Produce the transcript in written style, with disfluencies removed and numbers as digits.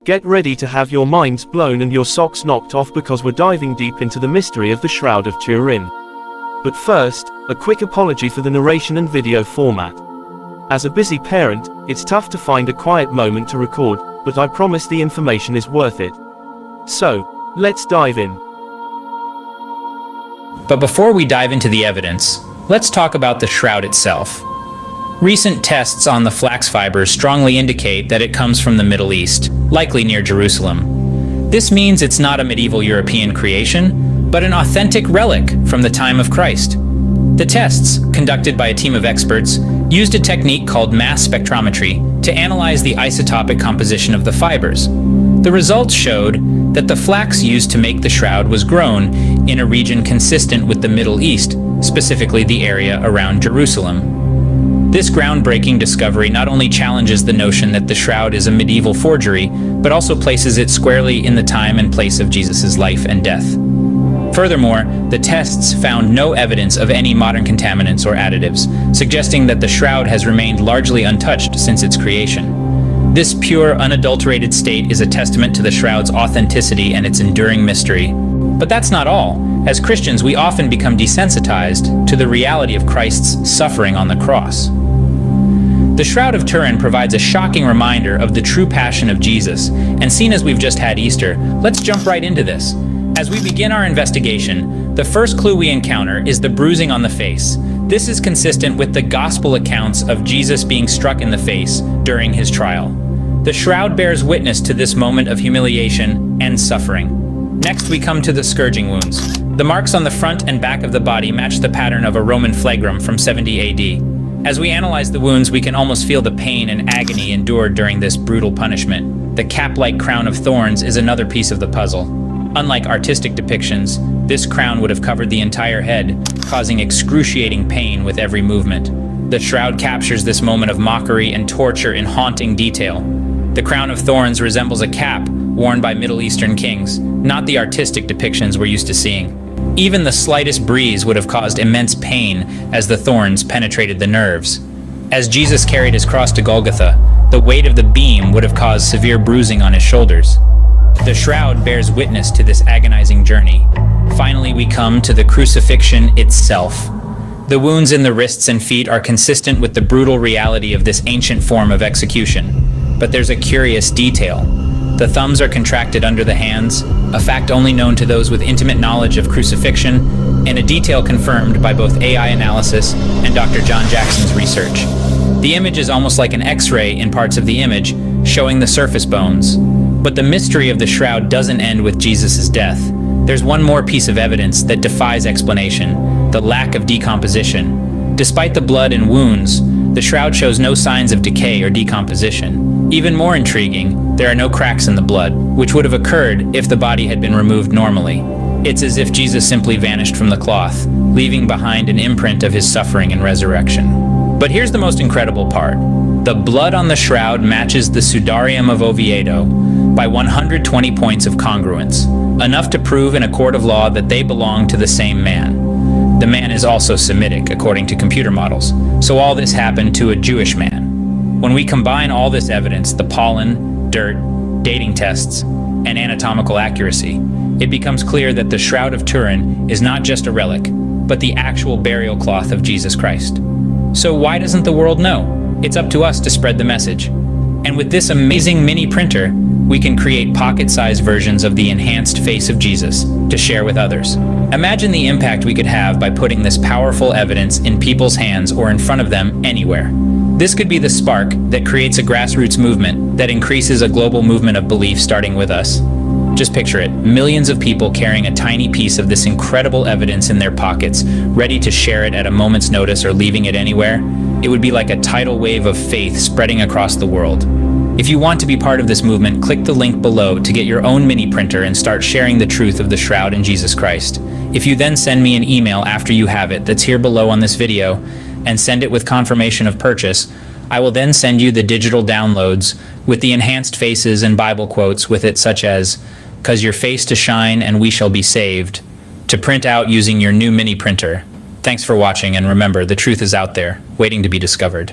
Get ready to have your minds blown and your socks knocked off because we're diving deep into the mystery of the Shroud of Turin. But first, a quick apology for the narration and video format. As a busy parent, it's tough to find a quiet moment to record, but I promise the information is worth it. So, let's dive in. But before we dive into the evidence, let's talk about the shroud itself. Recent tests on the flax fibers strongly indicate that it comes from the Middle East, likely near Jerusalem. This means it's not a medieval European creation, but an authentic relic from the time of Christ. The tests, conducted by a team of experts, used a technique called mass spectrometry to analyze the isotopic composition of the fibers. The results showed that the flax used to make the shroud was grown in a region consistent with the Middle East, specifically the area around Jerusalem. This groundbreaking discovery not only challenges the notion that the shroud is a medieval forgery, but also places it squarely in the time and place of Jesus' life and death. Furthermore, the tests found no evidence of any modern contaminants or additives, suggesting that the shroud has remained largely untouched since its creation. This pure, unadulterated state is a testament to the shroud's authenticity and its enduring mystery. But that's not all. As Christians, we often become desensitized to the reality of Christ's suffering on the cross. The Shroud of Turin provides a shocking reminder of the true passion of Jesus, and seeing as we've just had Easter, let's jump right into this. As we begin our investigation, the first clue we encounter is the bruising on the face. This is consistent with the gospel accounts of Jesus being struck in the face during his trial. The shroud bears witness to this moment of humiliation and suffering. Next, we come to the scourging wounds. The marks on the front and back of the body match the pattern of a Roman flagrum from 70 AD. As we analyze the wounds, we can almost feel the pain and agony endured during this brutal punishment. The cap-like crown of thorns is another piece of the puzzle. Unlike artistic depictions, this crown would have covered the entire head, causing excruciating pain with every movement. The shroud captures this moment of mockery and torture in haunting detail. The crown of thorns resembles a cap worn by Middle Eastern kings, not the artistic depictions we're used to seeing. Even the slightest breeze would have caused immense pain as the thorns penetrated the nerves. As Jesus carried his cross to Golgotha, the weight of the beam would have caused severe bruising on his shoulders. The shroud bears witness to this agonizing journey. Finally, we come to the crucifixion itself. The wounds in the wrists and feet are consistent with the brutal reality of this ancient form of execution. But there's a curious detail. The thumbs are contracted under the hands, a fact only known to those with intimate knowledge of crucifixion, and a detail confirmed by both AI analysis and Dr. John Jackson's research. The image is almost like an X-ray in parts of the image, showing the surface bones. But the mystery of the shroud doesn't end with Jesus' death. There's one more piece of evidence that defies explanation: the lack of decomposition. Despite the blood and wounds, the shroud shows no signs of decay or decomposition. Even more intriguing, there are no cracks in the blood, which would have occurred if the body had been removed normally. It's as if Jesus simply vanished from the cloth, leaving behind an imprint of his suffering and resurrection. But here's the most incredible part. The blood on the shroud matches the Sudarium of Oviedo by 120 points of congruence, enough to prove in a court of law that they belong to the same man. The man is also Semitic, according to computer models, so all this happened to a Jewish man. When we combine all this evidence, the pollen, dirt, dating tests, and anatomical accuracy, it becomes clear that the Shroud of Turin is not just a relic, but the actual burial cloth of Jesus Christ. So why doesn't the world know? It's up to us to spread the message. And with this amazing mini printer, we can create pocket-sized versions of the enhanced face of Jesus to share with others. Imagine the impact we could have by putting this powerful evidence in people's hands or in front of them anywhere. This could be the spark that creates a grassroots movement that increases a global movement of belief starting with us. Just picture it, millions of people carrying a tiny piece of this incredible evidence in their pockets, ready to share it at a moment's notice or leaving it anywhere. It would be like a tidal wave of faith spreading across the world. If you want to be part of this movement, click the link below to get your own mini printer and start sharing the truth of the shroud in Jesus Christ. If you then send me an email after you have it that's here below on this video, and send it with confirmation of purchase, I will then send you the digital downloads with the enhanced faces and Bible quotes with it, such as, "'Cause your face to shine and we shall be saved," to print out using your new mini printer. Thanks for watching, and remember, the truth is out there, waiting to be discovered.